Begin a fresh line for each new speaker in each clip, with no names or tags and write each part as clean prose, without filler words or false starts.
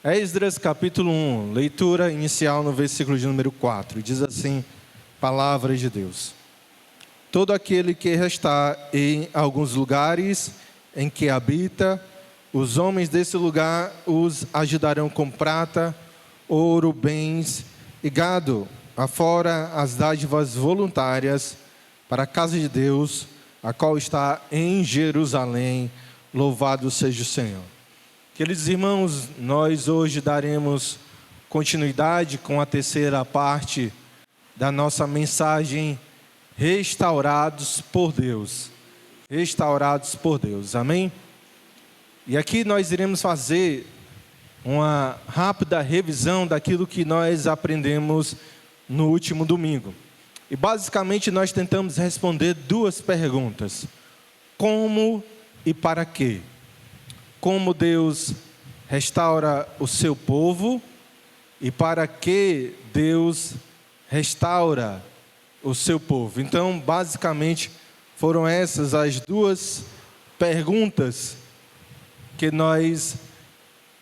Esdras capítulo 1, leitura inicial no versículo de número 4, diz assim, palavra de Deus. Todo aquele que restar em alguns lugares em que habita, os homens desse lugar os ajudarão com prata, ouro, bens e gado, afora as dádivas voluntárias para a casa de Deus, a qual está em Jerusalém, louvado seja o Senhor. Queridos irmãos, nós hoje daremos continuidade com a terceira parte da nossa mensagem, restaurados por Deus. Restaurados por Deus, amém? E aqui nós iremos fazer uma rápida revisão daquilo que nós aprendemos no último domingo. E basicamente nós tentamos responder duas perguntas: como e para quê? Como Deus restaura o seu povo e para que Deus restaura o seu povo. Então, basicamente, foram essas as duas perguntas que nós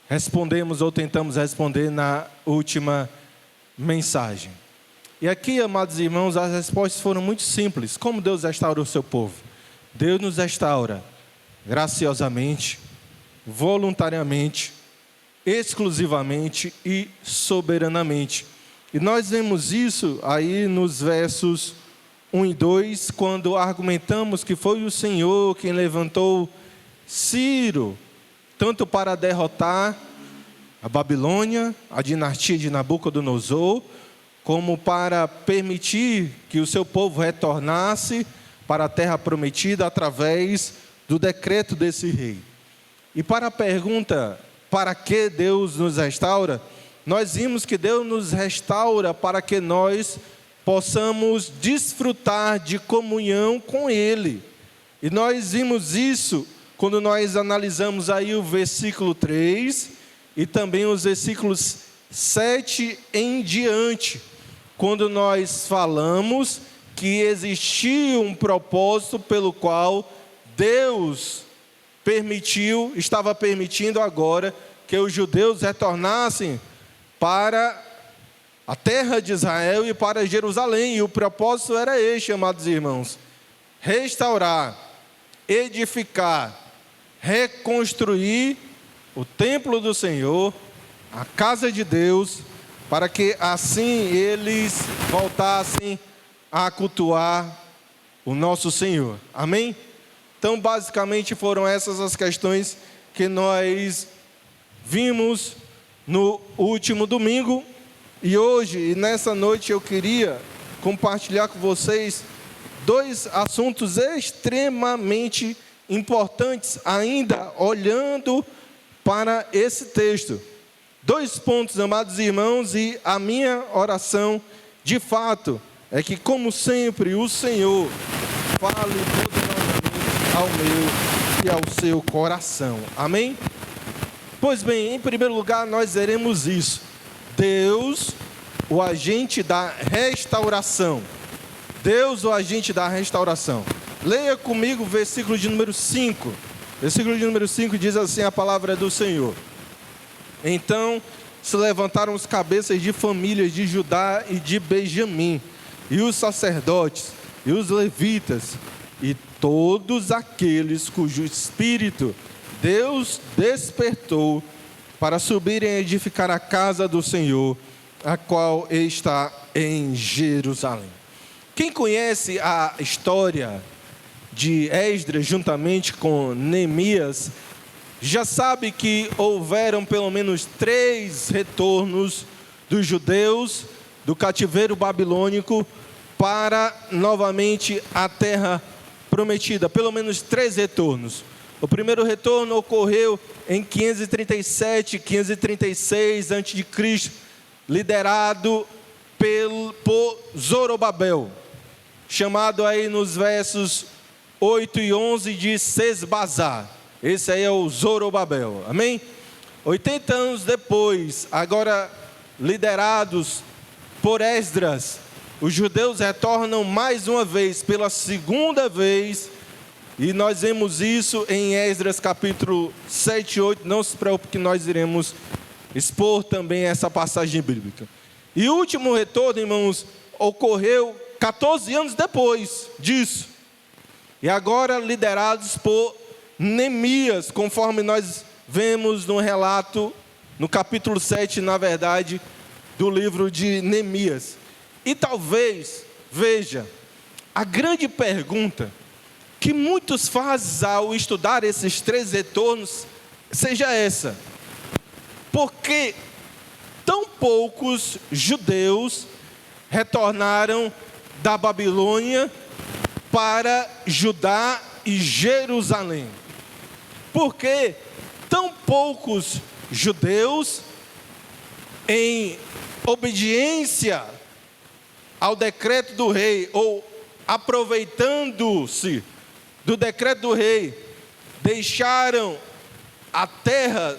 respondemos ou tentamos responder na última mensagem. E aqui, amados irmãos, as respostas foram muito simples. Como Deus restaura o seu povo? Deus nos restaura graciosamente, voluntariamente, exclusivamente e soberanamente. E nós vemos isso aí nos versos 1 e 2, quando argumentamos que foi o Senhor quem levantou Ciro, tanto para derrotar a Babilônia, a dinastia de Nabucodonosor, como para permitir que o seu povo retornasse para a terra prometida através do decreto desse rei. E para a pergunta, para que Deus nos restaura? Nós vimos que Deus nos restaura para que nós possamos desfrutar de comunhão com Ele. E nós vimos isso quando nós analisamos aí o versículo 3 e também os versículos 7 em diante, quando nós falamos que existia um propósito pelo qual Deus estava permitindo agora que os judeus retornassem para a terra de Israel e para Jerusalém. E o propósito era este, amados irmãos: restaurar, edificar, reconstruir o templo do Senhor, a casa de Deus, para que assim eles voltassem a cultuar o nosso Senhor. Amém? Então, basicamente, foram essas as questões que nós vimos no último domingo. E hoje, e nessa noite, eu queria compartilhar com vocês dois assuntos extremamente importantes, ainda olhando para esse texto. Dois pontos, amados irmãos, e a minha oração, de fato, é que, como sempre, o Senhor fale poderosamente ao meu e ao seu coração. Amém? Pois bem, em primeiro lugar, nós veremos isso. Deus, o agente da restauração. Deus, o agente da restauração. Leia comigo o versículo de número 5. Versículo de número 5 diz assim a palavra do Senhor: Então se levantaram os cabeças de famílias de Judá e de Benjamim, e os sacerdotes, e os levitas, e todos aqueles cujo espírito Deus despertou para subirem a edificar a casa do Senhor, a qual está em Jerusalém. Quem conhece a história de Esdras juntamente com Neemias, já sabe que houveram pelo menos 3 retornos dos judeus do cativeiro babilônico para novamente a terra prometida. Pelo menos 3 retornos. O primeiro retorno ocorreu em 537, 536 a.C., liderado por Zorobabel, chamado aí nos versos 8 e 11 de Sesbazar. Esse aí é o Zorobabel, amém? 80 anos depois, agora liderados por Esdras, os judeus retornam mais uma vez, pela segunda vez, e nós vemos isso em Esdras capítulo 7 e 8, não se preocupe que nós iremos expor também essa passagem bíblica. E o último retorno, irmãos, ocorreu 14 anos depois disso. E agora liderados por Neemias, conforme nós vemos no relato, no capítulo 7, na verdade, do livro de Neemias. E talvez, veja, a grande pergunta que muitos fazem ao estudar esses 3 retornos, seja essa: por que tão poucos judeus retornaram da Babilônia para Judá e Jerusalém? Por que tão poucos judeus, em obediência ao decreto do rei, ou aproveitando-se do decreto do rei, deixaram a terra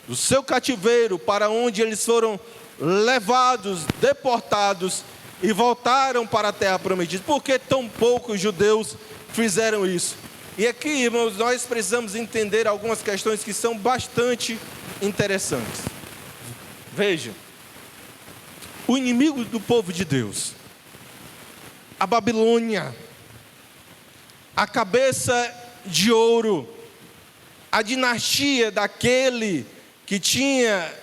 do seu cativeiro, para onde eles foram levados, deportados, e voltaram para a terra prometida? Por que tão poucos judeus fizeram isso? E aqui, irmãos, nós precisamos entender algumas questões que são bastante interessantes. Veja, o inimigo do povo de Deus, a Babilônia, a cabeça de ouro, a dinastia daquele que tinha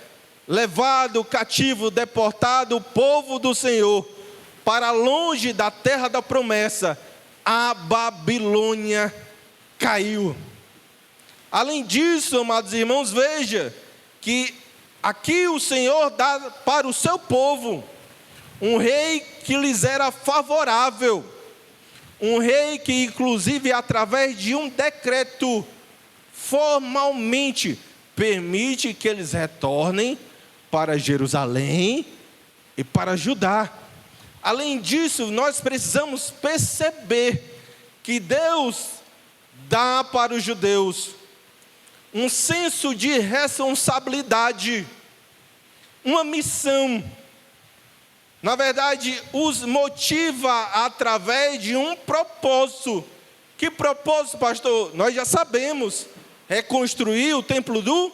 levado cativo, deportado o povo do Senhor para longe da terra da promessa, a Babilônia caiu. Além disso, amados irmãos, veja que aqui o Senhor dá para o seu povo um rei que lhes era favorável, um rei que, inclusive, através de um decreto, formalmente permite que eles retornem para Jerusalém e para Judá. Além disso, nós precisamos perceber que Deus dá para os judeus um senso de responsabilidade, uma missão. Na verdade, os motiva através de um propósito. Que propósito, pastor? Nós já sabemos: reconstruir o templo do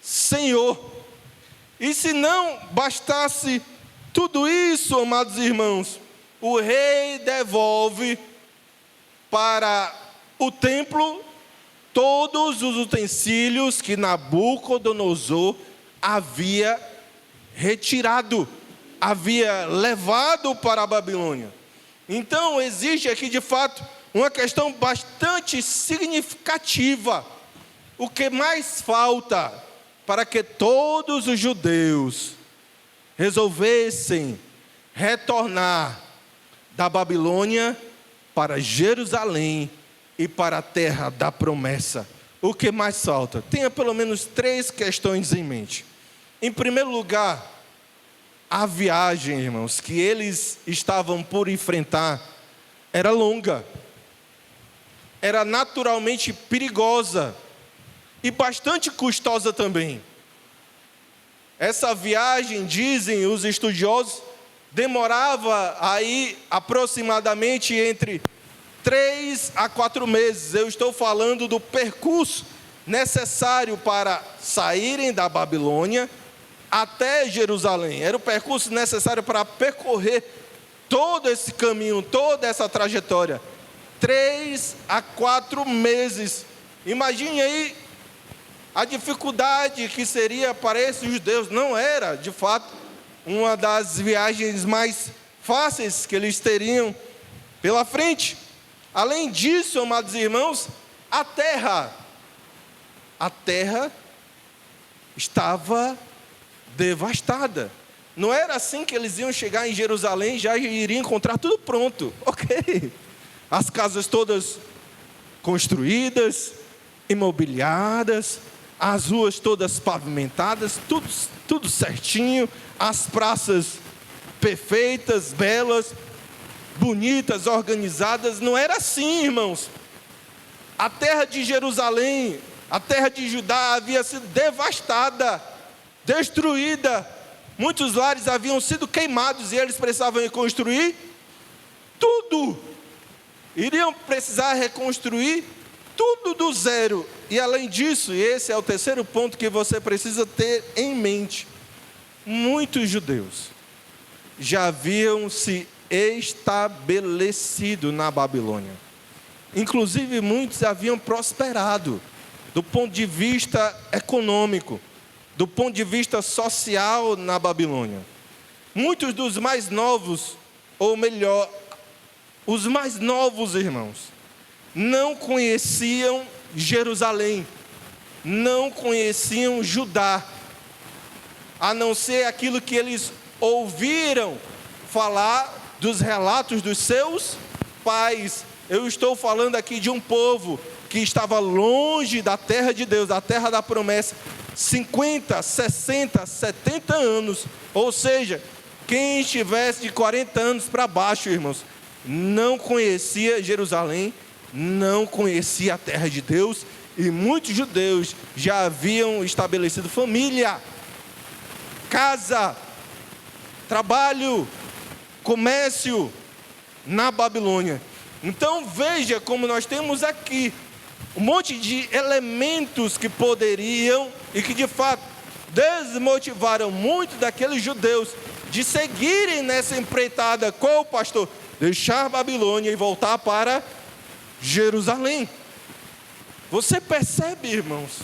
Senhor. E se não bastasse tudo isso, amados irmãos, o rei devolve para o templo todos os utensílios que Nabucodonosor havia retirado, havia levado para a Babilônia. Então existe aqui de fato uma questão bastante significativa. O que mais falta para que todos os judeus resolvessem retornar da Babilônia para Jerusalém e para a terra da promessa? O que mais falta? Tenha pelo menos 3 questões em mente. Em primeiro lugar, a viagem, irmãos, que eles estavam por enfrentar era longa, era naturalmente perigosa e bastante custosa também. Essa viagem, dizem os estudiosos, demorava aí aproximadamente entre 3 a 4 meses. Eu estou falando do percurso necessário para saírem da Babilônia até Jerusalém. Era o percurso necessário para percorrer todo esse caminho, toda essa trajetória. 3 a 4 meses. Imagine aí a dificuldade que seria para esses judeus. Não era, de fato, uma das viagens mais fáceis que eles teriam pela frente. Além disso, amados irmãos, a terra estava devastada. Não era assim que eles iam chegar em Jerusalém e já iriam encontrar tudo pronto. Ok, as casas todas construídas, imobiliadas, as ruas todas pavimentadas, tudo certinho, as praças perfeitas, belas, bonitas, organizadas. Não era assim, irmãos. A terra de Jerusalém, a terra de Judá havia sido devastada, destruída. Muitos lares haviam sido queimados e eles precisavam reconstruir tudo. Iriam precisar reconstruir tudo do zero. E além disso, e esse é o terceiro ponto que você precisa ter em mente, muitos judeus já haviam se estabelecido na Babilônia. Inclusive, muitos haviam prosperado do ponto de vista econômico, do ponto de vista social na Babilônia. Muitos dos mais novos, ou melhor, os mais novos irmãos, não conheciam Jerusalém, não conheciam Judá, a não ser aquilo que eles ouviram falar dos relatos dos seus pais. Eu estou falando aqui de um povo que estava longe da terra de Deus, da terra da promessa, 50, 60, 70 anos. Ou seja, quem estivesse de 40 anos para baixo, irmãos, não conhecia Jerusalém, não conhecia a terra de Deus, e muitos judeus já haviam estabelecido família, casa, trabalho, comércio na Babilônia. Então veja como nós temos aqui um monte de elementos que poderiam e que de fato desmotivaram muito daqueles judeus de seguirem nessa empreitada. Qual, pastor? Deixar Babilônia e voltar para Jerusalém. Você percebe, irmãos,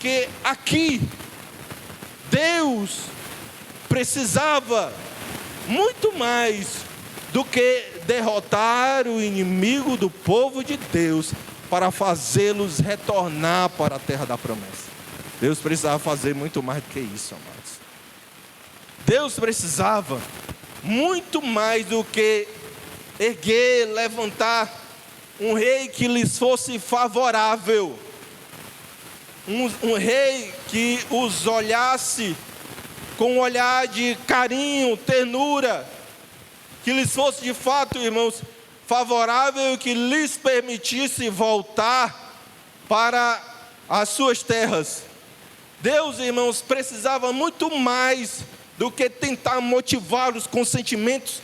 que aqui Deus precisava muito mais do que derrotar o inimigo do povo de Deus para fazê-los retornar para a terra da promessa. Deus precisava fazer muito mais do que isso, amados. Deus precisava muito mais do que erguer, levantar um rei que lhes fosse favorável, um rei que os olhasse com um olhar de carinho, ternura, que lhes fosse de fato, irmãos, favorável e que lhes permitisse voltar para as suas terras. Deus, irmãos, precisava muito mais do que tentar motivá-los com sentimentos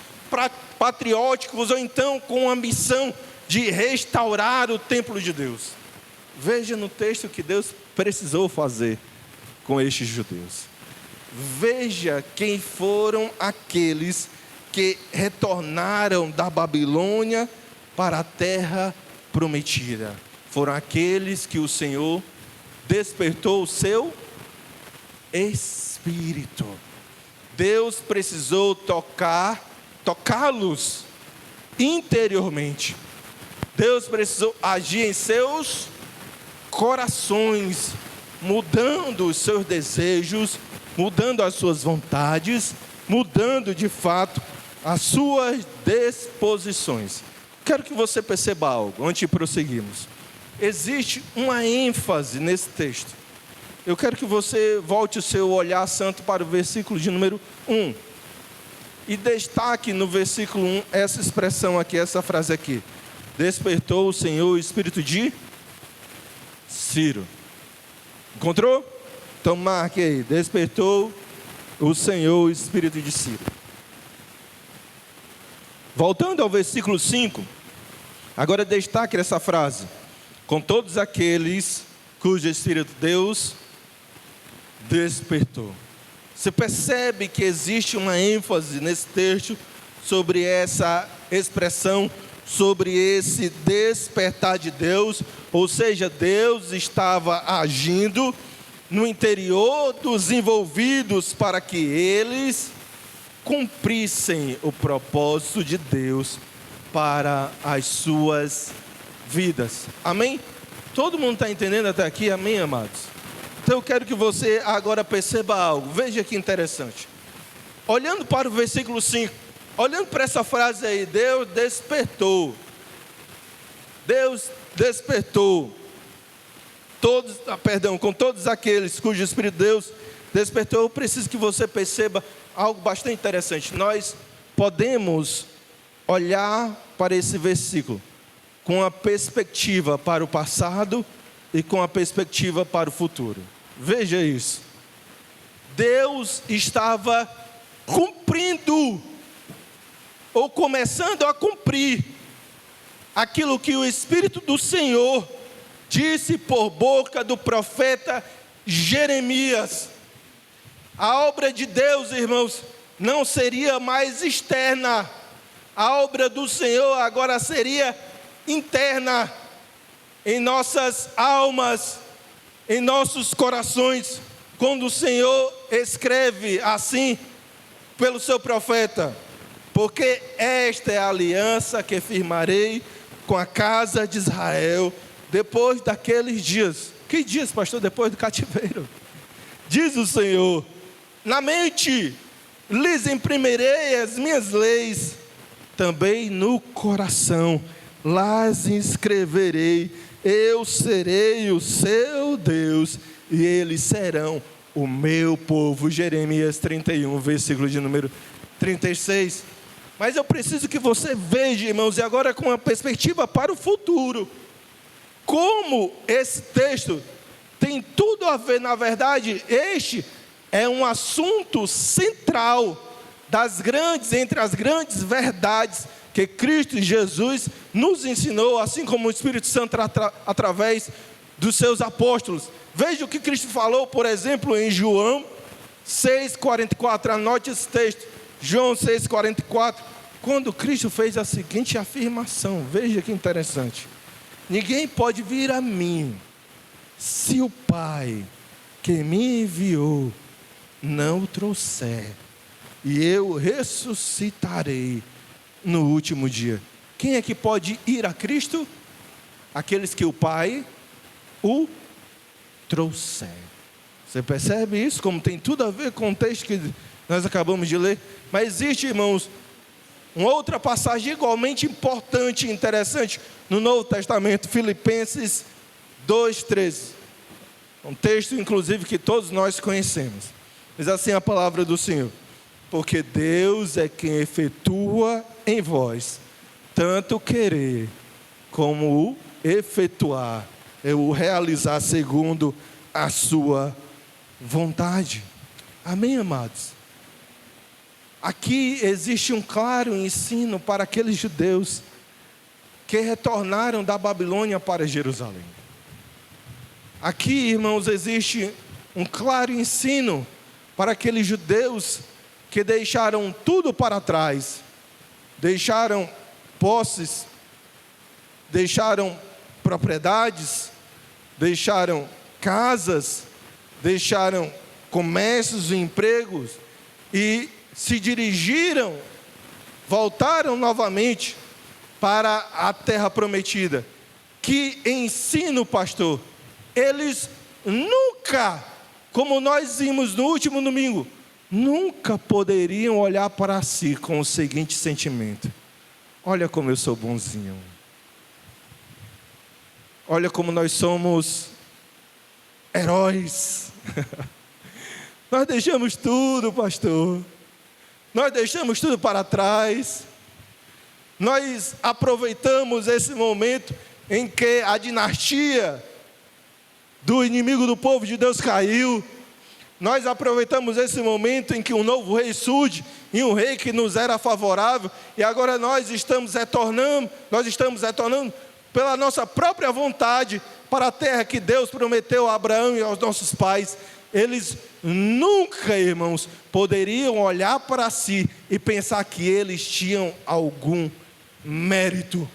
patrióticos ou então com a missão de restaurar o templo de Deus. Veja no texto o que Deus precisou fazer com estes judeus. Veja quem foram aqueles que retornaram da Babilônia para a terra prometida. Foram aqueles que o Senhor despertou o seu espírito. Deus precisou tocá-los interiormente. Deus precisou agir em seus corações, mudando os seus desejos, mudando as suas vontades, mudando de fato as suas disposições. Quero que você perceba algo antes de prosseguirmos. Existe uma ênfase nesse texto. Eu quero que você volte o seu olhar santo para o versículo de número 1. E destaque no versículo 1 essa expressão aqui, essa frase aqui. Despertou o Senhor o espírito de Ciro. Encontrou? Então marque aí. Despertou o Senhor o espírito de Ciro. Voltando ao versículo 5. Agora destaque essa frase. Com todos aqueles cujo espírito Deus despertou. Você percebe que existe uma ênfase nesse texto sobre essa expressão, sobre esse despertar de Deus, ou seja, Deus estava agindo no interior dos envolvidos para que eles cumprissem o propósito de Deus para as suas vidas. Amém? Todo mundo está entendendo até aqui? Amém, amados? Então eu quero que você agora perceba algo. Veja que interessante. Olhando para o versículo 5, olhando para essa frase aí, Deus despertou. Deus despertou. Com todos aqueles cujo Espírito de Deus despertou. Eu preciso que você perceba algo bastante interessante. Nós podemos olhar para esse versículo com a perspectiva para o passado e com a perspectiva para o futuro. Veja isso. Deus estava cumprindo, ou começando a cumprir, aquilo que o Espírito do Senhor disse por boca do profeta Jeremias. A obra de Deus, irmãos, não seria mais externa. A obra do Senhor agora seria interna, em nossas almas, em nossos corações, quando o Senhor escreve assim pelo seu profeta: porque esta é a aliança que firmarei com a casa de Israel depois daqueles dias. Que dias, pastor? Depois do cativeiro. Diz o Senhor: na mente lhes imprimirei as minhas leis, também no coração las escreverei. Eu serei o seu Deus e eles serão o meu povo. Jeremias 31, versículo de número 36. Mas eu preciso que você veja, irmãos, e agora com uma perspectiva para o futuro, como esse texto tem tudo a ver. Na verdade, este é um assunto central entre as grandes verdades que Cristo Jesus nos ensinou, assim como o Espírito Santo através dos seus apóstolos. Veja o que Cristo falou, por exemplo, em João 6,44, anote esse texto, João 6,44, quando Cristo fez a seguinte afirmação, veja que interessante: ninguém pode vir a mim, se o Pai que me enviou não o trouxer, e eu ressuscitarei no último dia. Quem é que pode ir a Cristo? Aqueles que o Pai o trouxer. Você percebe isso? Como tem tudo a ver com o texto que nós acabamos de ler. Mas existe, irmãos, uma outra passagem igualmente importante e interessante no Novo Testamento, Filipenses 2,13. Um texto, inclusive, que todos nós conhecemos. Diz assim a palavra do Senhor: porque Deus é quem efetua em vós tanto querer como o efetuar, o realizar segundo a sua vontade. Amém, amados? Aqui existe um claro ensino para aqueles judeus que retornaram da Babilônia para Jerusalém. Aqui, irmãos, existe um claro ensino para aqueles judeus que deixaram tudo para trás, deixaram posses, deixaram propriedades, deixaram casas, deixaram comércios e empregos e se dirigiram, voltaram novamente para a terra prometida. Que ensino, pastor! Eles nunca, como nós vimos no último domingo, nunca poderiam olhar para si com o seguinte sentimento: olha como eu sou bonzinho, olha como nós somos heróis. Nós deixamos tudo, pastor, nós deixamos tudo para trás, nós aproveitamos esse momento em que a dinastia do inimigo do povo de Deus caiu. Nós aproveitamos esse momento em que um novo rei surge, e um rei que nos era favorável, e agora nós estamos retornando pela nossa própria vontade para a terra que Deus prometeu a Abraão e aos nossos pais. Eles nunca, irmãos, poderiam olhar para si e pensar que eles tinham algum mérito.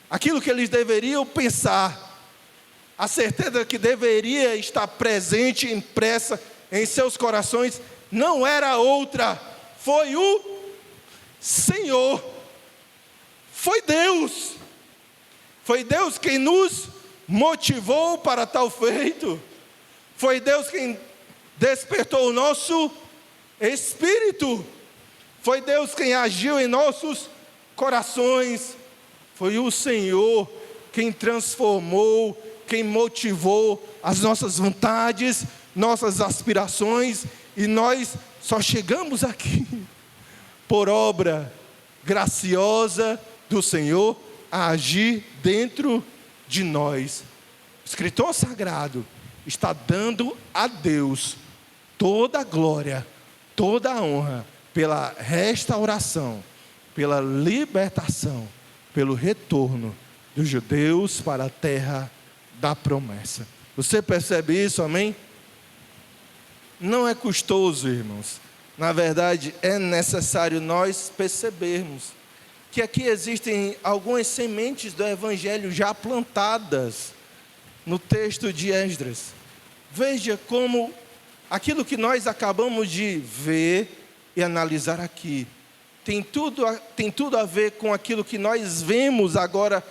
Aquilo que eles deveriam pensar, a certeza que deveria estar presente, impressa em seus corações, não era outra, foi o Senhor, foi Deus quem nos motivou para tal feito, foi Deus quem despertou o nosso espírito, foi Deus quem agiu em nossos corações, foi o Senhor quem transformou, quem motivou as nossas vontades, nossas aspirações, e nós só chegamos aqui por obra graciosa do Senhor a agir dentro de nós. O escritor sagrado está dando a Deus toda a glória, toda a honra pela restauração, pela libertação, pelo retorno dos judeus para a terra da promessa. Você percebe isso, amém? Não é custoso, irmãos. Na verdade, é necessário nós percebermos que aqui existem algumas sementes do Evangelho já plantadas no texto de Esdras. Veja como aquilo que nós acabamos de ver e analisar aqui tem tudo a ver com aquilo que nós vemos agora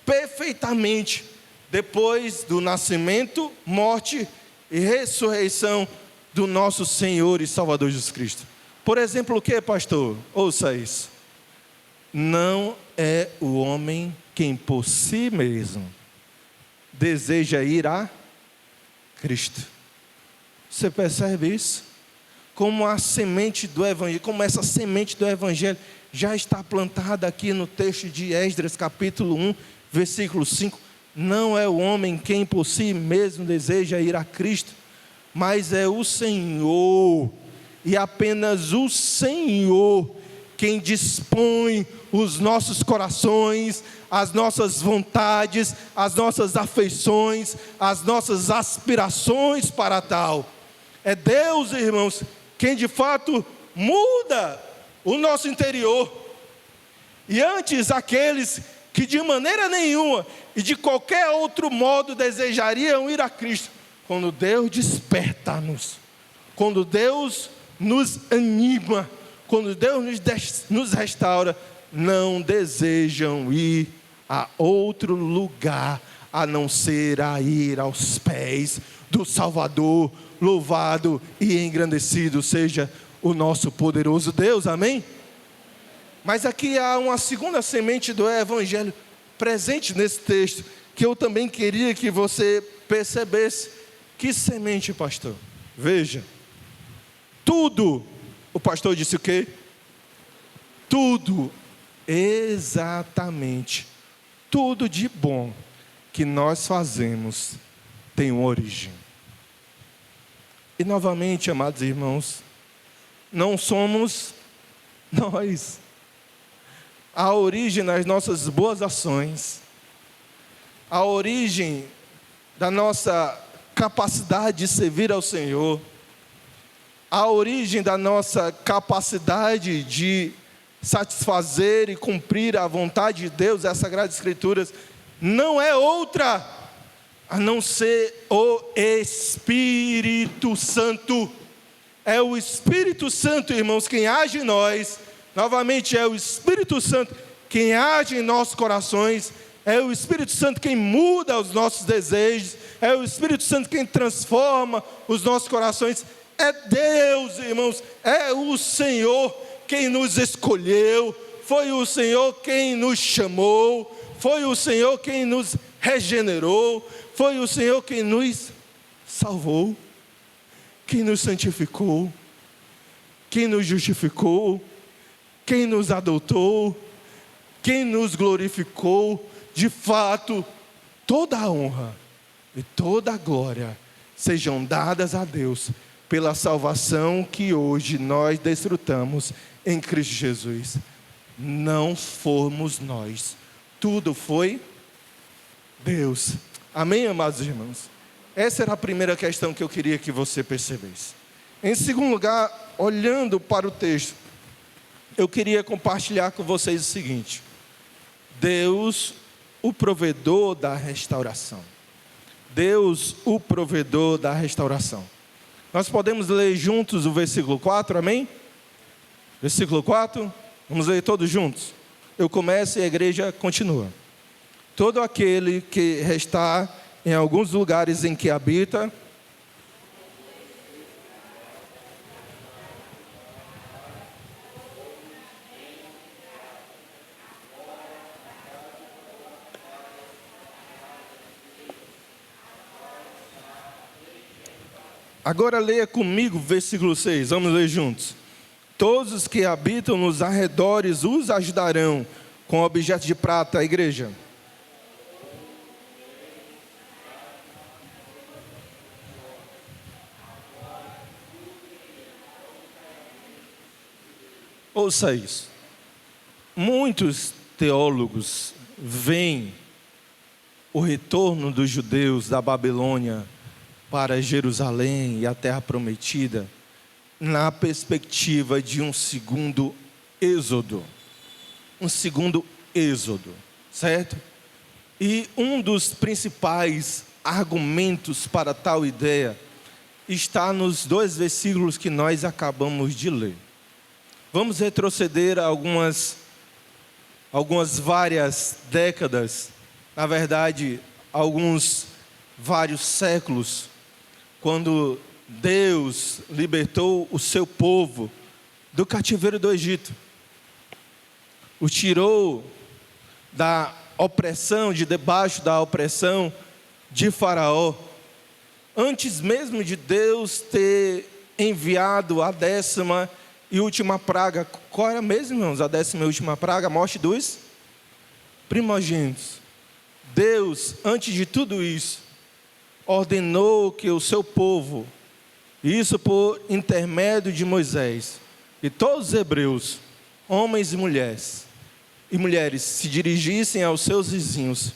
perfeitamente depois do nascimento, morte e ressurreição do nosso Senhor e Salvador Jesus Cristo. Por exemplo, o que, pastor? Ouça isso. Não é o homem quem por si mesmo deseja ir a Cristo. Você percebe isso? Como a semente do Evangelho, como essa semente do Evangelho já está plantada aqui no texto de Esdras, capítulo 1, versículo 5. Não é o homem quem por si mesmo deseja ir a Cristo, mas é o Senhor, e apenas o Senhor, quem dispõe os nossos corações, as nossas vontades, as nossas afeições, as nossas aspirações para tal. É Deus, irmãos, quem de fato muda o nosso interior. E antes aqueles que de maneira nenhuma e de qualquer outro modo desejariam ir a Cristo, quando Deus desperta-nos, quando Deus nos anima, quando Deus nos restaura, não desejam ir a outro lugar, a não ser a ir aos pés do Salvador. Louvado e engrandecido seja o nosso poderoso Deus, amém? Mas aqui há uma segunda semente do Evangelho presente nesse texto, que eu também queria que você percebesse. Que semente, pastor? Veja, tudo, o pastor disse o quê? Tudo, exatamente, tudo de bom que nós fazemos tem uma origem. E novamente, amados irmãos, não somos nós. A origem das nossas boas ações, a origem da nossa capacidade de servir ao Senhor, a origem da nossa capacidade de satisfazer e cumprir a vontade de Deus, as Sagradas Escrituras, não é outra a não ser o Espírito Santo. É o Espírito Santo, irmãos, quem age em nós. Novamente, é o Espírito Santo quem age em nossos corações. É o Espírito Santo quem muda os nossos desejos. É o Espírito Santo quem transforma os nossos corações. É Deus, irmãos, é o Senhor quem nos escolheu. Foi o Senhor quem nos chamou. Foi o Senhor quem nos regenerou. Foi o Senhor quem nos salvou, quem nos santificou, quem nos justificou, quem nos adotou, quem nos glorificou. De fato, toda a honra e toda a glória sejam dadas a Deus pela salvação que hoje nós desfrutamos em Cristo Jesus. Não fomos nós, tudo foi Deus. Amém, amados irmãos? Essa era a primeira questão que eu queria que você percebesse. Em segundo lugar, olhando para o texto, eu queria compartilhar com vocês o seguinte: Deus, o provedor da restauração. Deus, o provedor da restauração. Nós podemos ler juntos o versículo 4, amém? Versículo 4, vamos ler todos juntos. Eu começo e a igreja continua. Todo aquele que está em alguns lugares em que habita, agora leia comigo o versículo 6, vamos ler juntos. Todos os que habitam nos arredores os ajudarão com objetos de prata, a igreja. Ouça isso. Muitos teólogos veem o retorno dos judeus da Babilônia para Jerusalém e a terra prometida, na perspectiva de um segundo êxodo. Um segundo êxodo, certo? E um dos principais argumentos para tal ideia está nos 2 versículos que nós acabamos de ler. Vamos retroceder a algumas várias décadas, na verdade, vários séculos, quando Deus libertou o seu povo do cativeiro do Egito, o tirou debaixo da opressão de Faraó, antes mesmo de Deus ter enviado a 10ª e última praga. Qual era mesmo, irmãos? A 10ª e última praga, a morte dos primogênitos. Deus, antes de tudo isso, ordenou que o seu povo, isso por intermédio de Moisés, e todos os hebreus, homens e mulheres, se dirigissem aos seus vizinhos,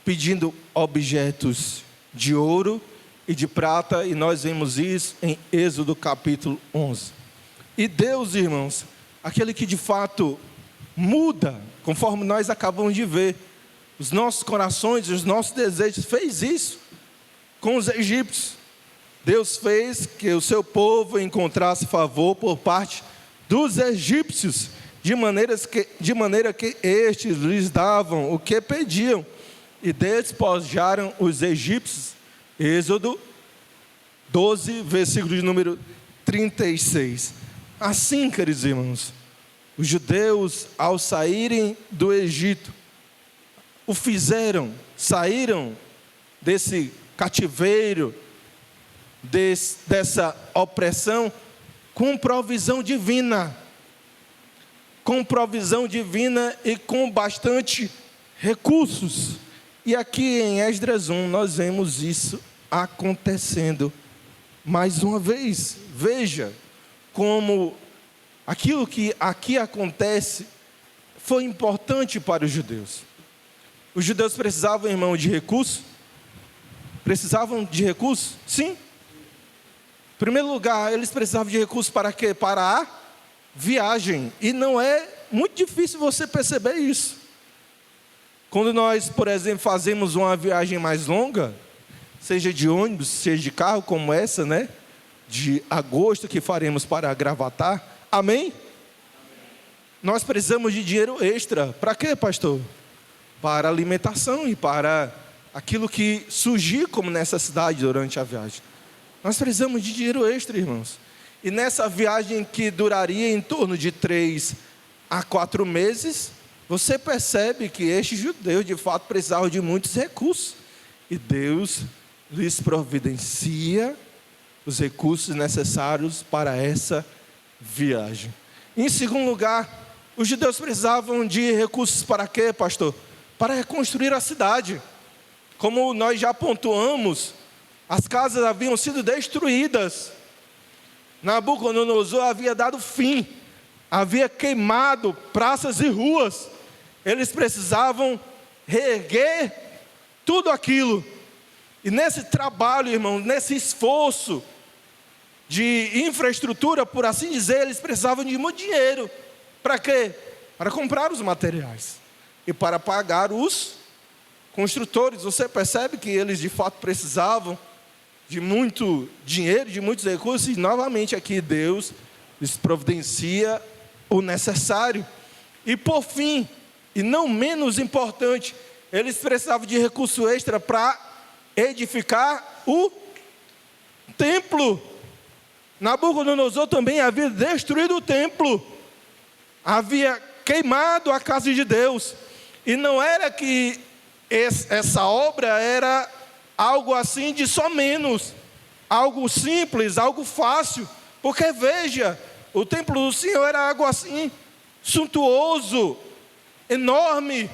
pedindo objetos de ouro e de prata, e nós vemos isso em Êxodo capítulo 11. E Deus, irmãos, aquele que de fato muda, conforme nós acabamos de ver, os nossos corações, os nossos desejos, fez isso com os egípcios. Deus fez que o seu povo encontrasse favor por parte dos egípcios, de maneira que estes lhes davam o que pediam, e despojaram os egípcios. Êxodo 12, versículo de número 36. Assim, queridos irmãos, os judeus, ao saírem do Egito, saíram desse cativeiro, dessa opressão, com provisão divina e com bastante recursos. E aqui em Esdras 1 nós vemos isso acontecendo mais uma vez. Veja como aquilo que aqui acontece foi importante para os judeus. Os judeus precisavam, irmão, de recursos? Precisavam de recursos? Sim. Em primeiro lugar, eles precisavam de recursos para quê? Para a viagem. E não é muito difícil você perceber isso. Quando nós, por exemplo, fazemos uma viagem mais longa, seja de ônibus, seja de carro, como essa, né? De agosto que faremos para Gravatar. Amém? Nós precisamos de dinheiro extra. Para quê, pastor? Para alimentação e para aquilo que surgir como necessidade durante a viagem. Nós precisamos de dinheiro extra, irmãos. E nessa viagem que duraria em torno de 3 a 4 meses, você percebe que estes judeus de fato precisavam de muitos recursos. E Deus lhes providencia os recursos necessários para essa viagem. Em segundo lugar, os judeus precisavam de recursos para quê, pastor? Para reconstruir a cidade. Como nós já pontuamos, as casas haviam sido destruídas. Nabucodonosor havia dado fim, havia queimado praças e ruas. Eles precisavam reerguer tudo aquilo. E nesse trabalho, irmão, nesse esforço de infraestrutura, por assim dizer, eles precisavam de muito dinheiro. Para quê? Para comprar os materiais e para pagar os construtores. Você percebe que eles de fato precisavam de muito dinheiro, de muitos recursos, e novamente aqui Deus lhes providencia o necessário. E por fim, e não menos importante, eles precisavam de recurso extra para edificar o templo. Nabucodonosor também havia destruído o templo, havia queimado a casa de Deus. E não era que essa obra era algo assim de só menos, algo simples, algo fácil, porque veja, o templo do Senhor era algo assim, suntuoso, enorme,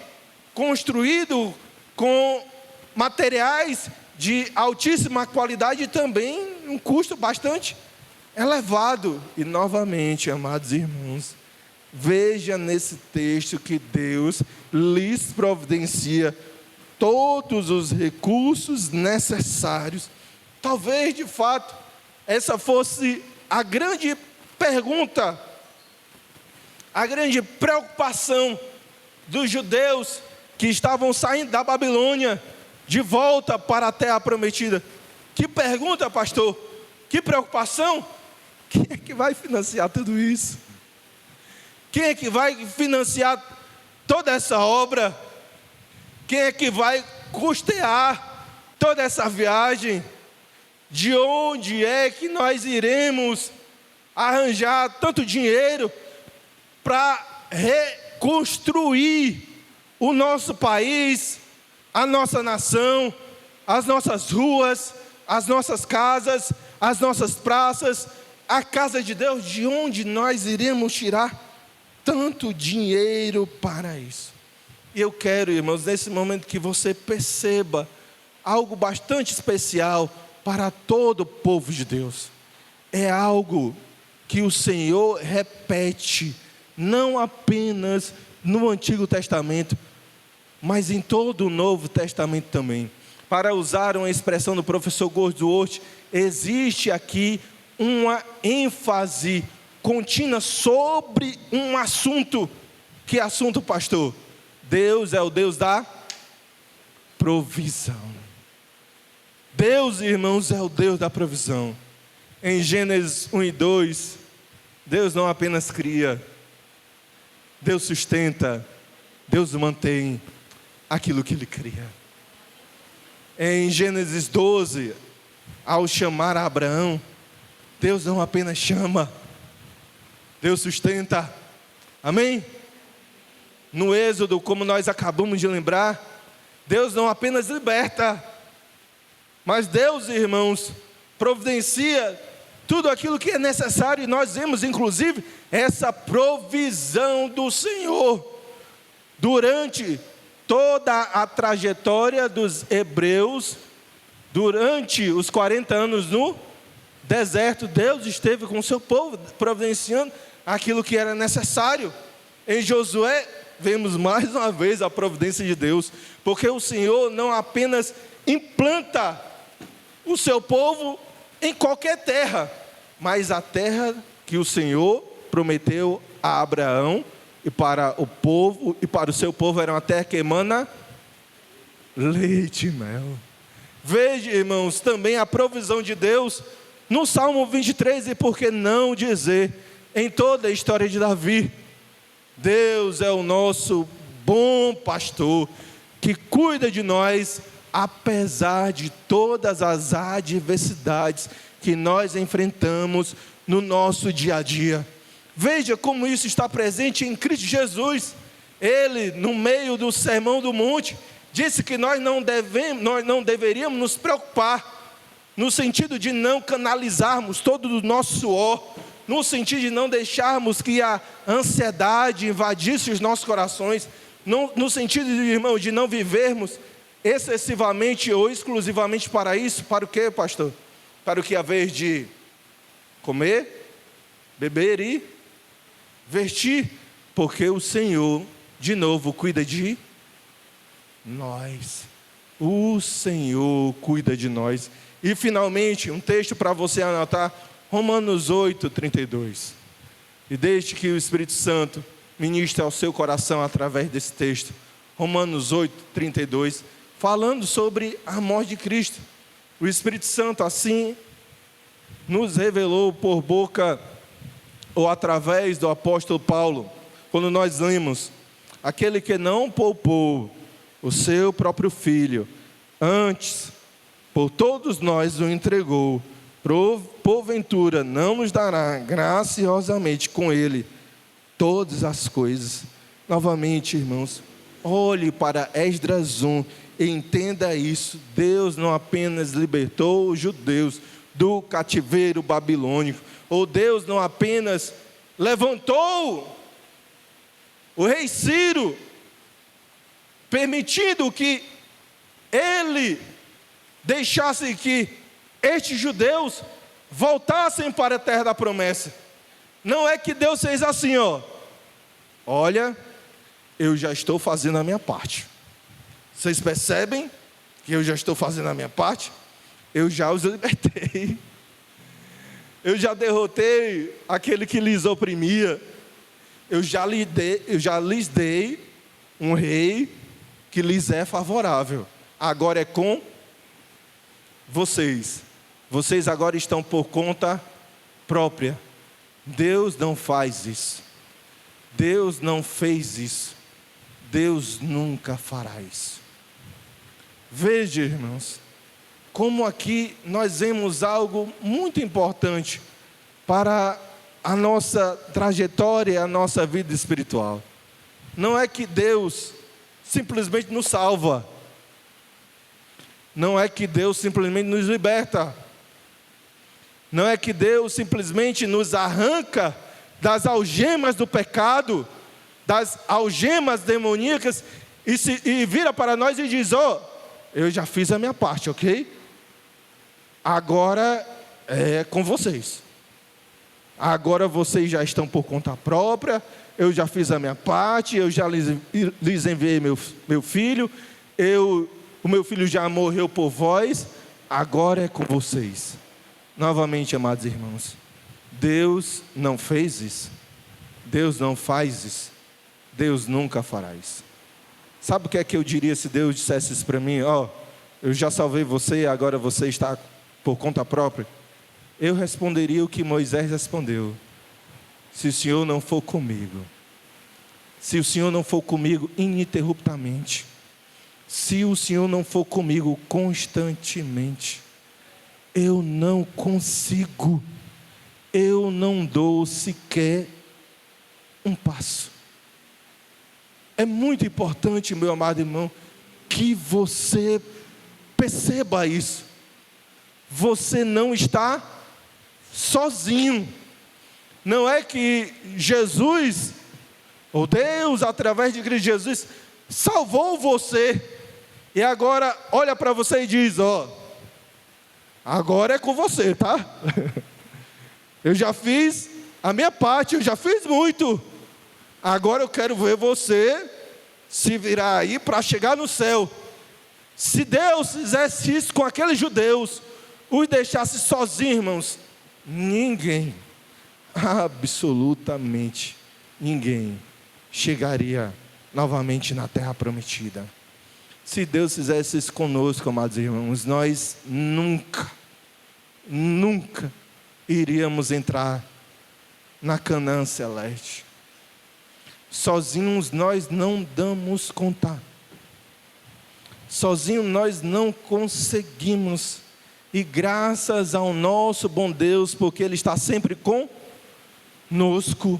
construído com materiais de altíssima qualidade e também um custo bastante elevado. E novamente, amados irmãos, veja nesse texto que Deus lhes providencia todos os recursos necessários. Talvez, de fato, essa fosse a grande pergunta, a grande preocupação dos judeus que estavam saindo da Babilônia, de volta para a terra prometida. Que pergunta, pastor? Que preocupação? Quem é que vai financiar tudo isso? Quem é que vai financiar toda essa obra? Quem é que vai custear toda essa viagem? De onde é que nós iremos arranjar tanto dinheiro para reconstruir o nosso país, a nossa nação, as nossas ruas, as nossas casas, as nossas praças, a casa de Deus? De onde nós iremos tirar tanto dinheiro para isso? E eu quero, irmãos, nesse momento que você perceba algo bastante especial para todo o povo de Deus. É algo que o Senhor repete, não apenas no Antigo Testamento, mas em todo o Novo Testamento também. Para usar uma expressão do professor Goldsworth, existe aqui uma ênfase contínua sobre um assunto. Que assunto, pastor? Deus é o Deus da provisão. Deus, irmãos, é o Deus da provisão. Em Gênesis 1 e 2, Deus não apenas cria, Deus sustenta, Deus mantém aquilo que Ele cria. Em Gênesis 12, ao chamar a Abraão, Deus não apenas chama, Deus sustenta. Amém? No Êxodo, como nós acabamos de lembrar, Deus não apenas liberta, mas Deus, irmãos, providencia tudo aquilo que é necessário. E nós vemos, inclusive, essa provisão do Senhor durante toda a trajetória dos hebreus, durante os 40 anos no deserto. Deus esteve com o seu povo, providenciando aquilo que era necessário. Em Josué, vemos mais uma vez a providência de Deus, porque o Senhor não apenas implanta o seu povo em qualquer terra, mas a terra que o Senhor prometeu a Abraão e para o povo, e para o seu povo era uma terra que emana leite e mel. Veja, irmãos, também a provisão de Deus no Salmo 23, e por que não dizer, em toda a história de Davi. Deus é o nosso bom pastor, que cuida de nós, apesar de todas as adversidades que nós enfrentamos no nosso dia a dia. Veja como isso está presente em Cristo Jesus. Ele, no meio do Sermão do Monte, disse que nós não deveríamos nos preocupar, no sentido de não canalizarmos todo o nosso suor, no sentido de não deixarmos que a ansiedade invadisse os nossos corações, no sentido, irmão, de não vivermos excessivamente ou exclusivamente para isso. Para o quê, pastor? Para o que? A vez de comer, beber e vestir, porque o Senhor, de novo, cuida de nós. O Senhor cuida de nós. E finalmente, um texto para você anotar, Romanos 8, 32. E deixe que o Espírito Santo ministre ao seu coração através desse texto. Romanos 8, 32, falando sobre a morte de Cristo. O Espírito Santo assim nos revelou por boca ou através do apóstolo Paulo, quando nós lemos: aquele que não poupou o seu próprio filho, antes por todos nós o entregou, porventura não nos dará graciosamente com ele todas as coisas. Novamente, irmãos, olhe para Esdras 1 e entenda isso. Deus não apenas libertou os judeus do cativeiro babilônico, ou Deus não apenas levantou o rei Ciro, permitindo que ele deixasse que estes judeus voltassem para a terra da promessa. Não é que Deus fez assim, olha, eu já estou fazendo a minha parte, Vocês percebem que eu já estou fazendo a minha parte? Eu já os libertei. Eu já derrotei aquele que lhes oprimia. Eu já lhes dei um rei que lhes é favorável. Agora é com vocês. Vocês agora estão por conta própria. Deus não faz isso. Deus não fez isso. Deus nunca fará isso. Veja, irmãos, como aqui nós vemos algo muito importante para a nossa trajetória, a nossa vida espiritual. Não é que Deus simplesmente nos salva. Não é que Deus simplesmente nos liberta. Não é que Deus simplesmente nos arranca das algemas do pecado, das algemas demoníacas, e vira para nós e diz: eu já fiz a minha parte, ok? Agora é com vocês. Agora vocês já estão por conta própria, eu já fiz a minha parte, eu já lhes enviei meu filho, o meu filho já morreu por vós, agora é com vocês. Novamente, amados irmãos, Deus não fez isso, Deus não faz isso, Deus nunca fará isso. Sabe o que é que eu diria se Deus dissesse isso para mim? Eu já salvei você, agora você está por conta própria. Eu responderia o que Moisés respondeu: se o Senhor não for comigo, se o Senhor não for comigo ininterruptamente, se o Senhor não for comigo constantemente, eu não consigo, eu não dou sequer um passo. É muito importante, meu amado irmão, que você perceba isso. Você não está sozinho. Não é que Jesus, ou Deus, através de Cristo Jesus, salvou você, e agora olha para você e diz: agora é com você, tá? Eu já fiz a minha parte, eu já fiz muito. Agora eu quero ver você se virar aí para chegar no céu. Se Deus fizesse isso com aqueles judeus, os deixasse sozinhos, irmãos, ninguém, absolutamente ninguém, chegaria novamente na terra prometida. Se Deus fizesse isso conosco, amados irmãos, nós nunca iríamos entrar na Canaã celeste. Sozinhos nós não damos conta. Sozinhos nós não conseguimos. E graças ao nosso bom Deus, porque Ele está sempre conosco,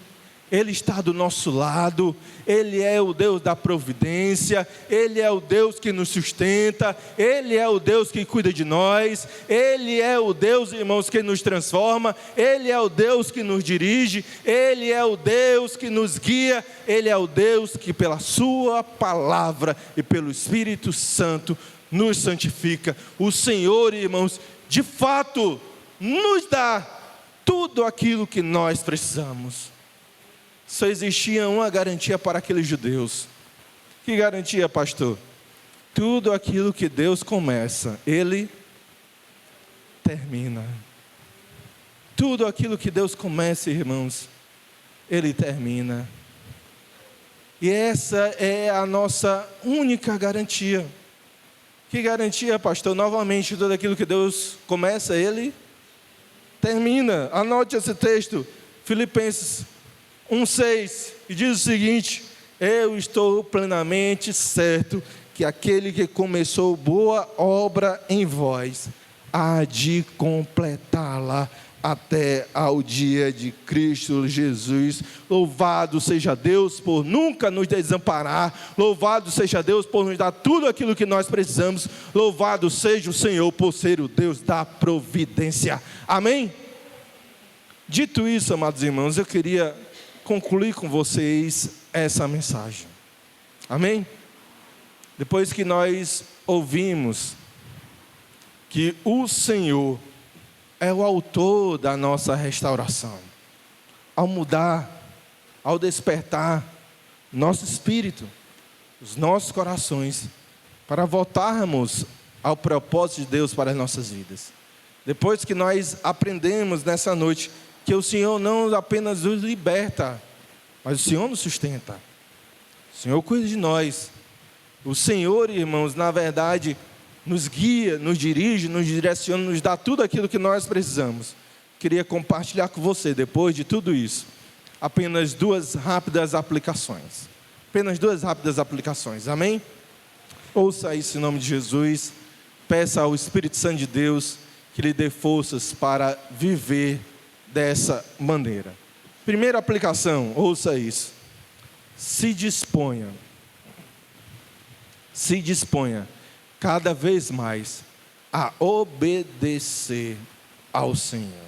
Ele está do nosso lado, Ele é o Deus da providência, Ele é o Deus que nos sustenta, Ele é o Deus que cuida de nós, Ele é o Deus, irmãos, que nos transforma, Ele é o Deus que nos dirige, Ele é o Deus que nos guia, Ele é o Deus que pela Sua palavra e pelo Espírito Santo nos santifica. O Senhor, irmãos, de fato, nos dá tudo aquilo que nós precisamos. Só existia uma garantia para aqueles judeus. Que garantia, pastor? Tudo aquilo que Deus começa, Ele termina. Tudo aquilo que Deus começa, irmãos, Ele termina. E essa é a nossa única garantia. Que garantia, pastor? Novamente, tudo aquilo que Deus começa, Ele termina. Anote esse texto, Filipenses 1,6, e diz o seguinte: eu estou plenamente certo que aquele que começou boa obra em vós, há de completá-la até ao dia de Cristo Jesus. Louvado seja Deus por nunca nos desamparar, louvado seja Deus por nos dar tudo aquilo que nós precisamos, louvado seja o Senhor por ser o Deus da providência. Amém? Dito isso, amados irmãos, eu queria concluir com vocês essa mensagem. Amém? Depois que nós ouvimos que o Senhor é o autor da nossa restauração, ao mudar, ao despertar nosso espírito, os nossos corações, para voltarmos ao propósito de Deus para as nossas vidas. Depois que nós aprendemos nessa noite que o Senhor não apenas nos liberta, mas o Senhor nos sustenta. O Senhor cuida de nós. O Senhor, irmãos, na verdade, nos guia, nos dirige, nos direciona, nos dá tudo aquilo que nós precisamos. Queria compartilhar com você, depois de tudo isso, apenas duas rápidas aplicações. Apenas duas rápidas aplicações, amém? Ouça isso em nome de Jesus. Peça ao Espírito Santo de Deus que lhe dê forças para viver dessa maneira. Primeira aplicação, ouça isso. Se disponha cada vez mais a obedecer ao Senhor.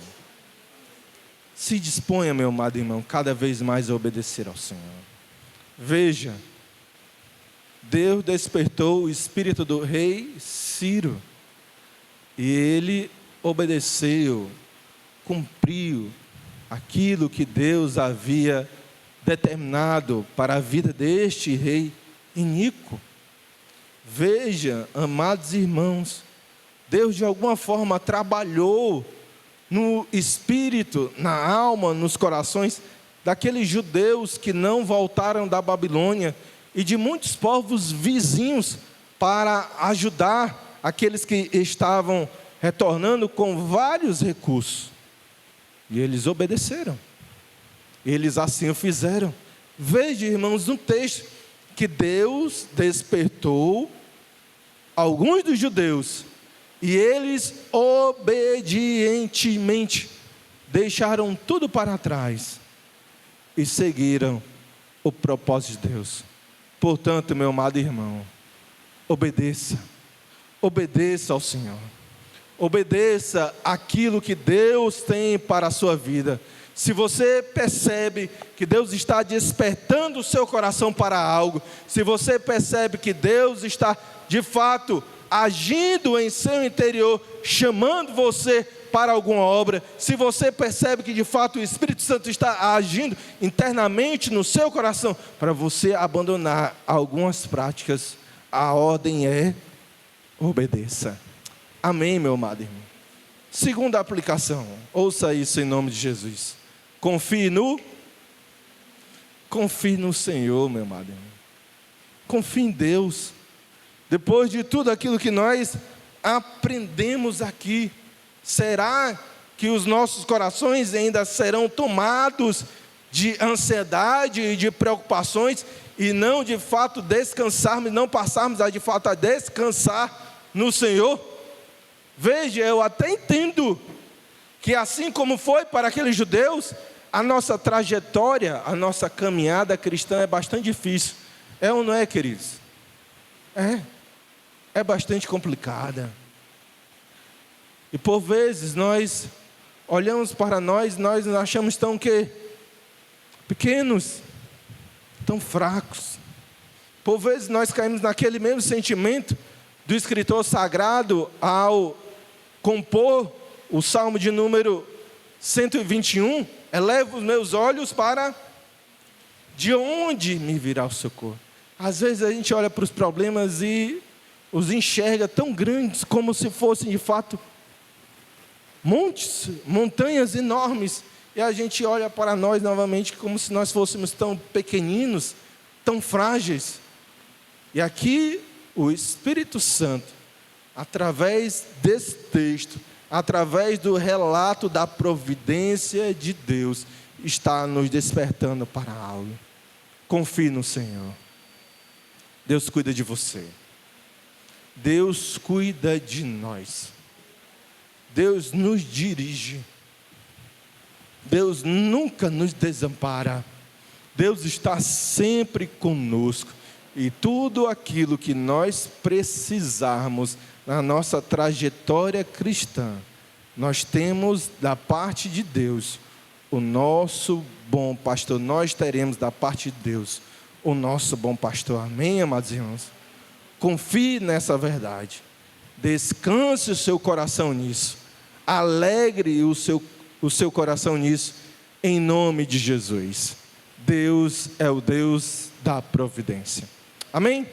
Se disponha, meu amado irmão, cada vez mais a obedecer ao Senhor. Veja, Deus despertou o espírito do rei Ciro, e ele obedeceu, cumpriu aquilo que Deus havia determinado para a vida deste rei iníquo. Veja, amados irmãos, Deus de alguma forma trabalhou no espírito, na alma, nos corações daqueles judeus que não voltaram da Babilônia e de muitos povos vizinhos para ajudar aqueles que estavam retornando com vários recursos. E eles obedeceram. Eles assim o fizeram. Veja, irmãos, no texto que Deus despertou alguns dos judeus e eles obedientemente deixaram tudo para trás e seguiram o propósito de Deus. Portanto, meu amado irmão, obedeça ao Senhor. Obedeça aquilo que Deus tem para a sua vida. Se você percebe que Deus está despertando o seu coração para algo, se você percebe que Deus está, de fato, agindo em seu interior, chamando você para alguma obra, se você percebe que, de fato, o Espírito Santo está agindo internamente no seu coração, para você abandonar algumas práticas, a ordem é: obedeça. Amém, meu amado irmão? Segunda aplicação, ouça isso em nome de Jesus. Confie no Senhor, meu amado irmão. Confie em Deus. Depois de tudo aquilo que nós aprendemos aqui, será que os nossos corações ainda serão tomados de ansiedade e de preocupações e não de fato descansarmos, não passarmos de fato a descansar no Senhor? Veja, eu até entendo que assim como foi para aqueles judeus, a nossa trajetória, a nossa caminhada cristã é bastante difícil. É ou não é, queridos? É bastante complicada. E por vezes nós olhamos para nós nos achamos tão pequenos, tão fracos. Por vezes nós caímos naquele mesmo sentimento do escritor sagrado ao compor o Salmo de número 121, elevo os meus olhos para de onde me virá o socorro. Às vezes a gente olha para os problemas e os enxerga tão grandes como se fossem de fato montanhas enormes, e a gente olha para nós novamente como se nós fôssemos tão pequeninos, tão frágeis. E aqui o Espírito Santo, através desse texto, através do relato da providência de Deus, está nos despertando para algo. Confie no Senhor. Deus cuida de você. Deus cuida de nós. Deus nos dirige. Deus nunca nos desampara. Deus está sempre conosco. E tudo aquilo que nós precisarmos na nossa trajetória cristã, nós temos da parte de Deus o nosso bom pastor. Nós teremos da parte de Deus o nosso bom pastor. Amém, amados irmãos? Confie nessa verdade. Descanse o seu coração nisso. Alegre o seu coração nisso, em nome de Jesus. Deus é o Deus da providência. Amém?